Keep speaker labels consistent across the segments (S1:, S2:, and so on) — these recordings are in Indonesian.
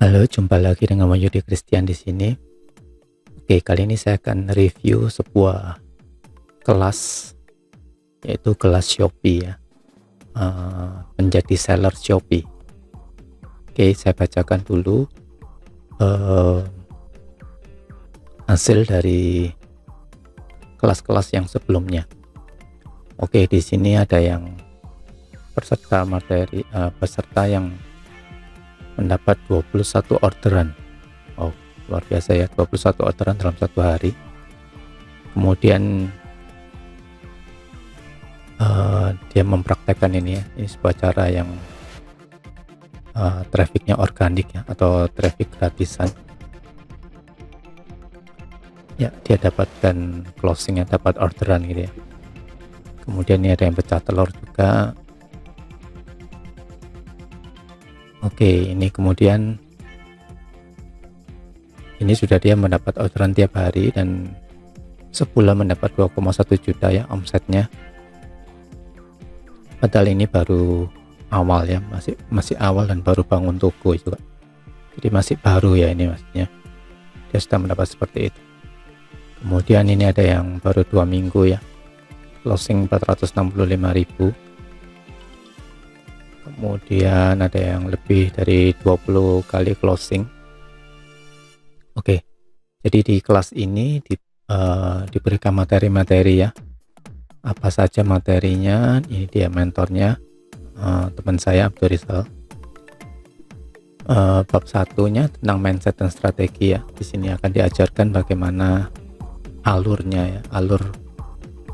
S1: Halo, jumpa lagi dengan Wahyudi Christian di sini. Oke, kali ini saya akan review sebuah kelas, yaitu kelas Shopee ya, menjadi seller Shopee. Oke, saya bacakan dulu hasil dari kelas-kelas yang sebelumnya. Oke, di sini ada yang peserta yang mendapat 21 orderan. Oh, luar biasa ya, 21 orderan dalam satu hari. Kemudian dia mempraktekkan ini ya, ini sebuah cara yang trafficnya organik ya, atau traffic gratisan ya. Dia dapatkan closingnya, dapat orderan gitu ya. Kemudian ini ada yang pecah telur juga. Oke, ini kemudian ini sudah dia mendapat orderan tiap hari dan sebulan mendapat 2,1 juta ya omsetnya. Padahal ini baru awal ya, masih awal dan baru bangun toko juga. Jadi masih baru ya ini maksudnya. Dia sudah mendapat seperti itu. Kemudian ini ada yang baru 2 minggu ya, closing 465.000. Kemudian ada yang lebih dari 20 kali closing. Oke, jadi di kelas ini diberikan materi-materi ya. Apa saja materinya? Ini dia mentornya, teman saya Abdul Rizal. Bab satunya tentang mindset dan strategi ya. Di sini akan diajarkan bagaimana alurnya ya, alur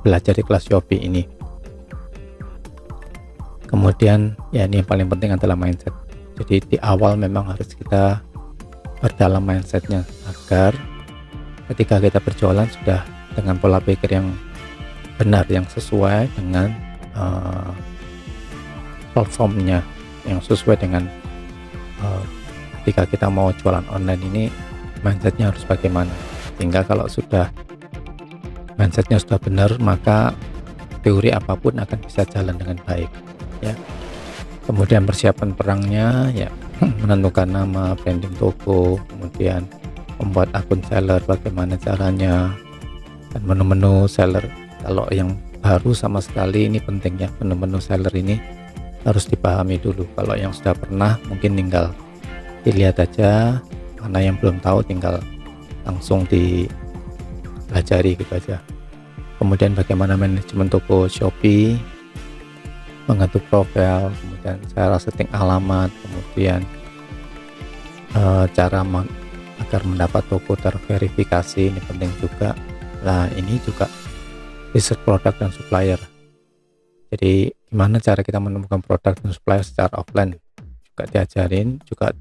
S1: belajar di kelas Shopee ini. Kemudian ya, ini yang paling penting adalah mindset. Jadi di awal memang harus kita berdalam mindsetnya agar ketika kita berjualan sudah dengan pola pikir yang benar, yang sesuai dengan platformnya, yang sesuai dengan ketika kita mau jualan online ini mindsetnya harus bagaimana. Sehingga kalau sudah mindsetnya sudah benar, maka teori apapun akan bisa jalan dengan baik ya. Kemudian persiapan perangnya ya, menentukan nama, branding toko, kemudian membuat akun seller, bagaimana caranya, dan menu-menu seller. Kalau yang baru sama sekali ini penting ya, menu-menu seller ini harus dipahami dulu. Kalau yang sudah pernah mungkin tinggal dilihat aja, mana yang belum tahu tinggal langsung dipelajari gitu aja. Kemudian bagaimana manajemen toko Shopee, mengatur profil, kemudian cara setting alamat, kemudian cara agar mendapat toko terverifikasi, ini penting juga. Nah, ini juga riset produk dan supplier. Jadi gimana cara kita menemukan produk dan supplier secara offline, juga diajarin, juga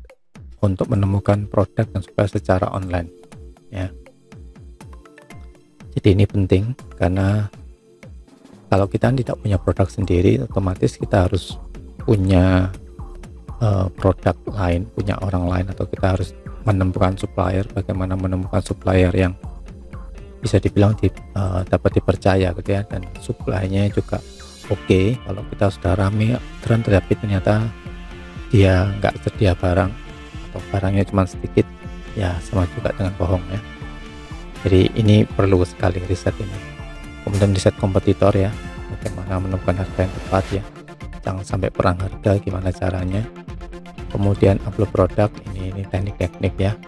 S1: untuk menemukan produk dan supplier secara online ya. Jadi ini penting karena kalau kita tidak punya produk sendiri, otomatis kita harus punya produk lain, punya orang lain, atau kita harus menemukan supplier. Bagaimana menemukan supplier yang bisa dibilang dapat dipercaya gitu ya, dan supply-nya juga oke. Kalau kita sudah rame orderan tapi ternyata dia nggak sedia barang atau barangnya cuma sedikit, ya sama juga dengan bohong ya. Jadi ini perlu sekali riset ini. Kemudian riset kompetitor ya, bagaimana menemukan harga yang tepat ya, jangan sampai perang harga, gimana caranya. Kemudian upload produk, ini teknik-teknik ya,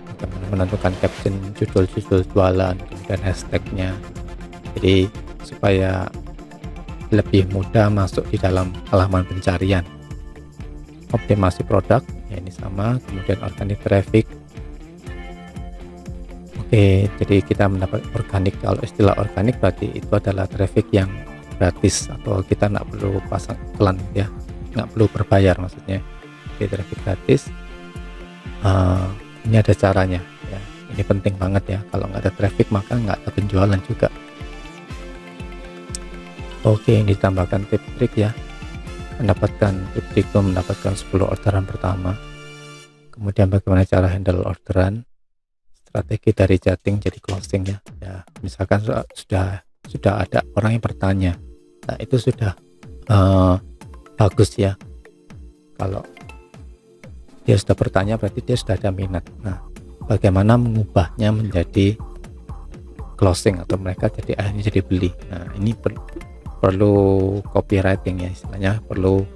S1: bagaimana menentukan caption, judul-judul jualan, kemudian hashtagnya, jadi supaya lebih mudah masuk di dalam halaman pencarian. Optimasi produk ya, ini sama. Kemudian organic traffic. Oke, jadi kita mendapat organik. Kalau istilah organik berarti itu adalah traffic yang gratis, atau kita nggak perlu pasang iklan ya, nggak perlu berbayar maksudnya. Oke, traffic gratis. Ini ada caranya ya, ini penting banget ya. Kalau nggak ada traffic maka nggak ada penjualan juga. Oke, ini ditambahkan tips trik ya, mendapatkan tips trik itu mendapatkan 10 orderan pertama. Kemudian bagaimana cara handle orderan, strategi dari chatting jadi closing ya. Ya, misalkan sudah ada orang yang bertanya, nah itu sudah bagus ya. Kalau dia sudah bertanya berarti dia sudah ada minat. Nah, bagaimana mengubahnya menjadi closing atau mereka jadi akhirnya jadi beli. Nah, ini perlu copywriting ya, istilahnya perlu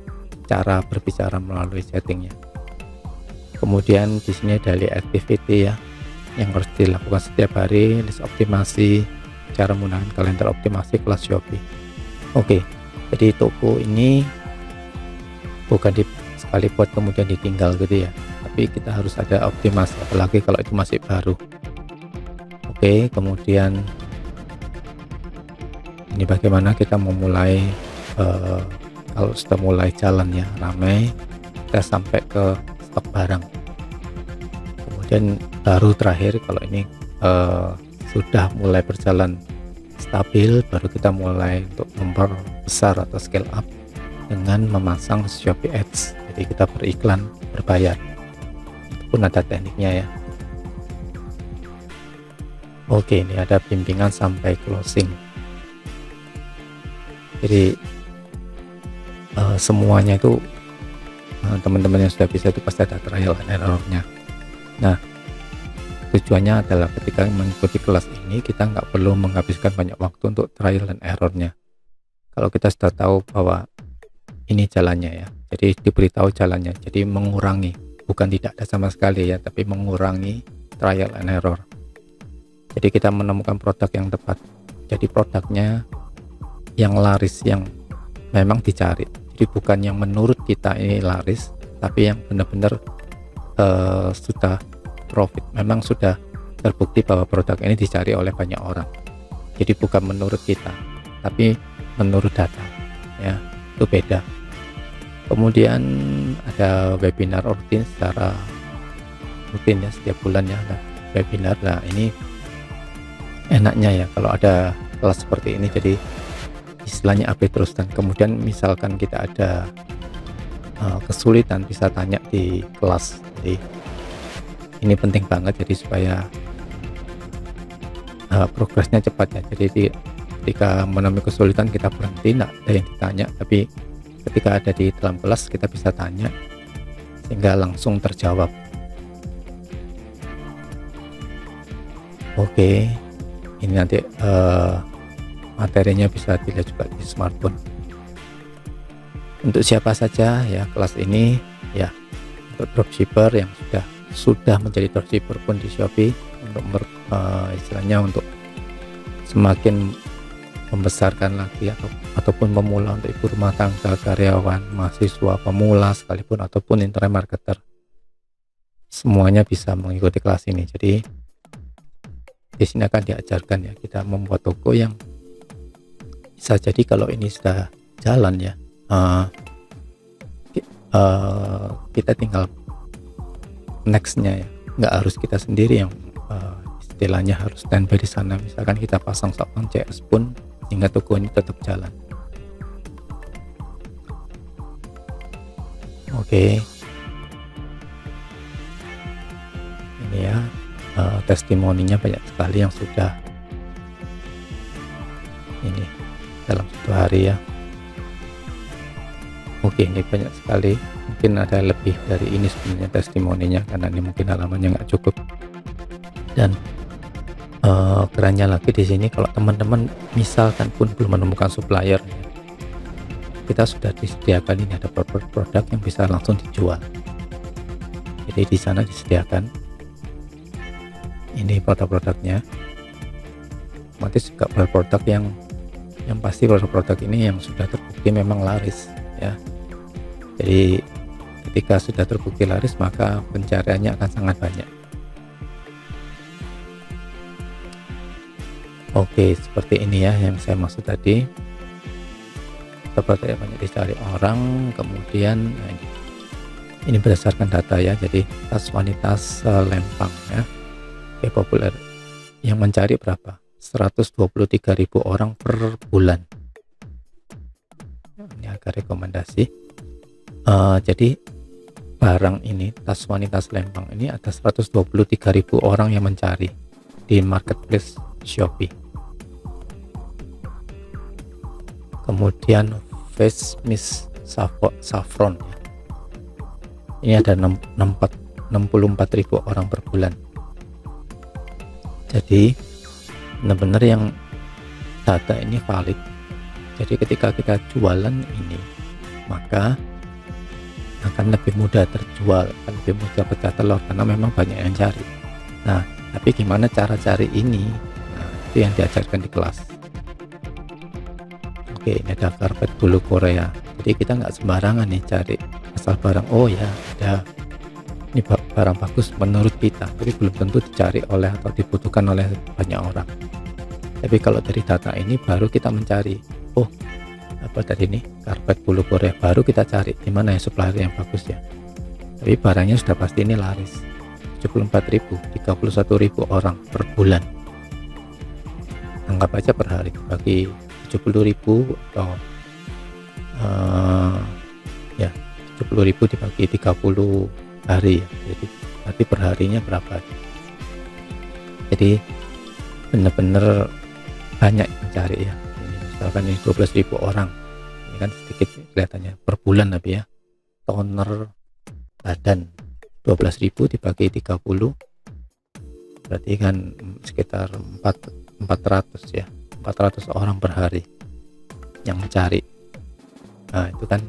S1: cara berbicara melalui chattingnya. Kemudian di sini ada daily activity ya, yang harus dilakukan setiap hari, list optimasi, cara menggunakan kalender optimasi kelas Shopee. Oke, jadi toko ini bukan sekali buat kemudian ditinggal gitu ya, tapi kita harus ada optimasi, apalagi kalau itu masih baru. Oke, kemudian ini bagaimana kita memulai, kalau sudah mulai jalan ya ramai, kita sampai ke stok barang. Kemudian baru terakhir kalau ini sudah mulai berjalan stabil, baru kita mulai untuk memperbesar atau scale up dengan memasang Shopee Ads. Jadi kita beriklan berbayar, itu pun ada tekniknya ya. Oke, ini ada bimbingan sampai closing. Jadi semuanya itu teman-teman yang sudah bisa itu pasti ada trial and errornya. Nah, tujuannya adalah ketika mengikuti kelas ini kita nggak perlu menghabiskan banyak waktu untuk trial and errornya. Kalau kita sudah tahu bahwa ini jalannya ya, jadi diberitahu jalannya, jadi mengurangi, bukan tidak ada sama sekali ya, tapi mengurangi trial and error. Jadi kita menemukan produk yang tepat, jadi produknya yang laris, yang memang dicari. Jadi bukan yang menurut kita ini laris, tapi yang benar-benar sudah profit, memang sudah terbukti bahwa produk ini dicari oleh banyak orang. Jadi bukan menurut kita, tapi menurut data ya, itu beda. Kemudian ada webinar rutin secara rutin ya, setiap bulan ya ada webinar. Nah, ini enaknya ya kalau ada kelas seperti ini, jadi istilahnya update terus. Dan kemudian misalkan kita ada kesulitan bisa tanya di kelas. Jadi ini penting banget, jadi supaya progresnya cepat ya. Jadi ketika menemui kesulitan kita berhenti, tidak ada yang ditanya, tapi ketika ada di dalam kelas kita bisa tanya sehingga langsung terjawab. Oke, ini nanti materinya bisa dilihat juga di smartphone. Untuk siapa saja ya kelas ini ya, untuk dropshipper yang sudah menjadi dropshipper pun di Shopee, untuk istilahnya untuk semakin membesarkan lagi ataupun pemula, untuk ibu rumah tangga, karyawan, mahasiswa, pemula sekalipun, ataupun internet marketer, semuanya bisa mengikuti kelas ini. Jadi di sini akan diajarkan ya, kita membuat toko yang bisa jadi kalau ini sudah jalan ya, kita tinggal nextnya ya, nggak harus kita sendiri yang istilahnya harus standby di sana. Misalkan kita pasang satpam CS pun sehingga toko ini tetap jalan. Oke, ini ya testimoninya banyak sekali yang sudah ini dalam satu hari ya. Oke, ini banyak sekali, mungkin ada lebih dari ini sebenarnya testimoninya, karena ini mungkin halamannya nggak cukup. Dan kerennya lagi di sini, kalau teman-teman misalkan pun belum menemukan supplier, kita sudah disediakan ini ada produk yang bisa langsung dijual. Jadi di sana disediakan ini produk-produknya, otomatis juga produk yang pasti produk ini yang sudah terbukti memang laris ya. Jadi ketika sudah terbukti laris, maka pencariannya akan sangat banyak. Oke, seperti ini ya yang saya maksud tadi. Seperti banyak dicari orang. Kemudian ini berdasarkan data ya, jadi tas wanita Lempang ya, oke, populer. Yang mencari berapa? 123.000 orang per bulan. Ini agak rekomendasi. Jadi barang ini, tas wanita Lempang ini ada 123.000 orang yang mencari di marketplace Shopee. Kemudian face mist saffron ya. Ini ada 64.000 orang per bulan. Jadi benar-benar yang data ini valid. Jadi ketika kita jualan ini, maka akan lebih mudah terjual, akan lebih mudah pecah telur karena memang banyak yang cari. Nah, tapi gimana cara cari ini? Nah, itu yang diajarkan di kelas. Oke, ini ada karpet bulu Korea. Jadi kita nggak sembarangan nih cari asal barang. Oh ya, ada ini barang bagus menurut kita, tapi belum tentu dicari oleh atau dibutuhkan oleh banyak orang. Tapi kalau dari data ini baru kita mencari, oh apa tadi ini karpet bulu Korea, baru kita cari di mana ya supplier yang bagus ya. Tapi barangnya sudah pasti ini laris. 74.000, 31.000 orang per bulan. Anggap aja per hari bagi 70.000 atau ya 70.000 dibagi 30 hari ya. Jadi berarti perharinya berapa? Jadi benar-benar banyak yang cari ya. Misalkan ini 12.000 orang, ini kan sedikit kelihatannya per bulan, tapi ya toner badan 12.000 dibagi 30 berarti kan sekitar 400 ya, 400 orang per hari yang mencari. Nah itu kan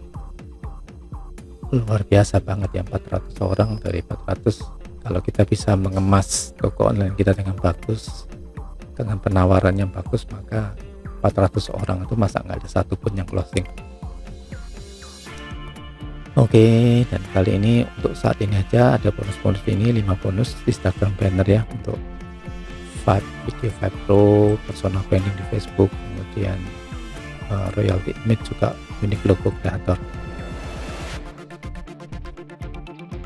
S1: luar biasa banget ya, 400 orang dari 400. Kalau kita bisa mengemas toko online kita dengan bagus, dengan penawaran yang bagus, maka 400 orang itu masa nggak ada satupun yang closing. Oke, dan kali ini untuk saat ini aja ada bonus-bonus ini, 5 bonus Instagram banner ya, untuk video 5 Pro, personal branding di Facebook, kemudian royalty image juga, unique logo kreator.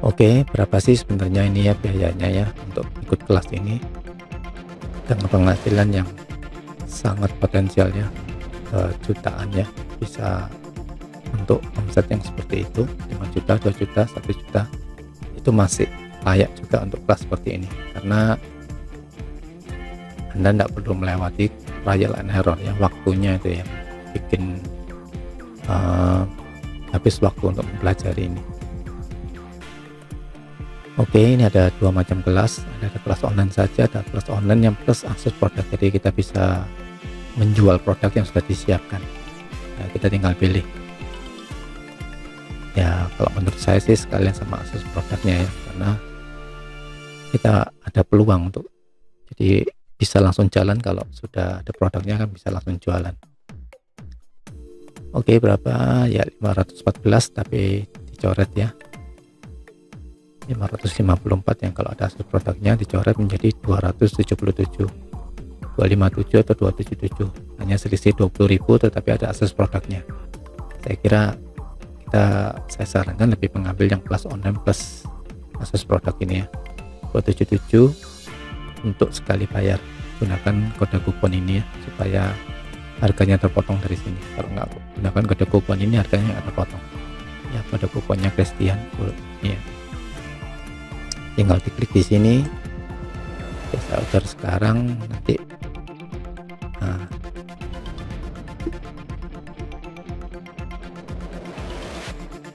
S1: Oke, berapa sih sebenarnya ini ya biayanya ya untuk ikut kelas ini, dengan penghasilan yang sangat potensial ya, jutaan ya, bisa untuk omset yang seperti itu, 5 juta, 2 juta, 1 juta, itu masih layak juga untuk kelas seperti ini, karena Anda tidak perlu melewati trial and error ya, waktunya itu ya bikin habis waktu untuk mempelajari ini. Oke, ini ada 2 macam kelas, ada kelas online saja, ada kelas online yang plus akses produk, jadi kita bisa menjual produk yang sudah disiapkan. Nah, kita tinggal pilih. Ya, kalau menurut saya sih sekalian sama akses produknya ya, karena kita ada peluang untuk jadi bisa langsung jalan, kalau sudah ada produknya kan bisa langsung jualan. Oke, berapa ya, 514 tapi dicoret ya, 554 yang kalau ada akses produknya dicoret menjadi 277, 257 atau 277, hanya selisih 20.000 tetapi ada akses produknya. Saya kira saya sarankan lebih mengambil yang kelas online plus akses produk ini ya, 277 untuk sekali bayar. Gunakan kode kupon ini ya, supaya harganya terpotong dari sini. Kalau nggak gunakan kode kupon ini, harganya nggak terpotong ya. Kode kuponnya Christian ya, tinggal diklik di sini. Saya order sekarang, nanti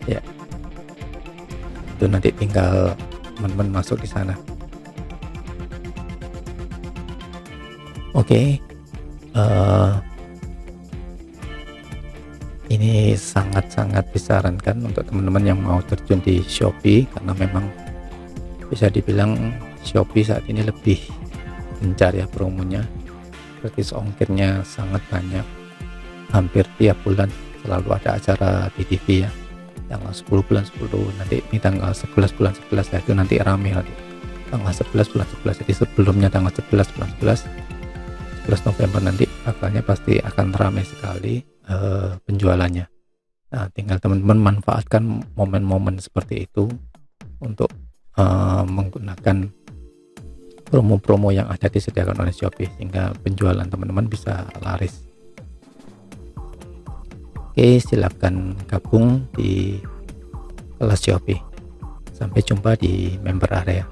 S1: ya itu nanti tinggal teman-teman masuk di sana. Oke, ini sangat-sangat disarankan untuk teman-teman yang mau terjun di Shopee, karena memang bisa dibilang Shopee saat ini lebih gencar ya promonya, gratis ongkirnya sangat banyak, hampir tiap bulan selalu ada acara di TV ya, tanggal 10 bulan 10, nanti ini tanggal 11 bulan 11 ya, itu nanti rame lagi tanggal 11 bulan 11, jadi sebelumnya tanggal 11 bulan 11 November nanti akalnya pasti akan ramai sekali penjualannya. Nah, tinggal teman-teman manfaatkan momen-momen seperti itu untuk menggunakan promo-promo yang ada disediakan oleh Shopee, sehingga penjualan teman-teman bisa laris. Oke, silakan gabung di kelas Shopee. Sampai jumpa di member area.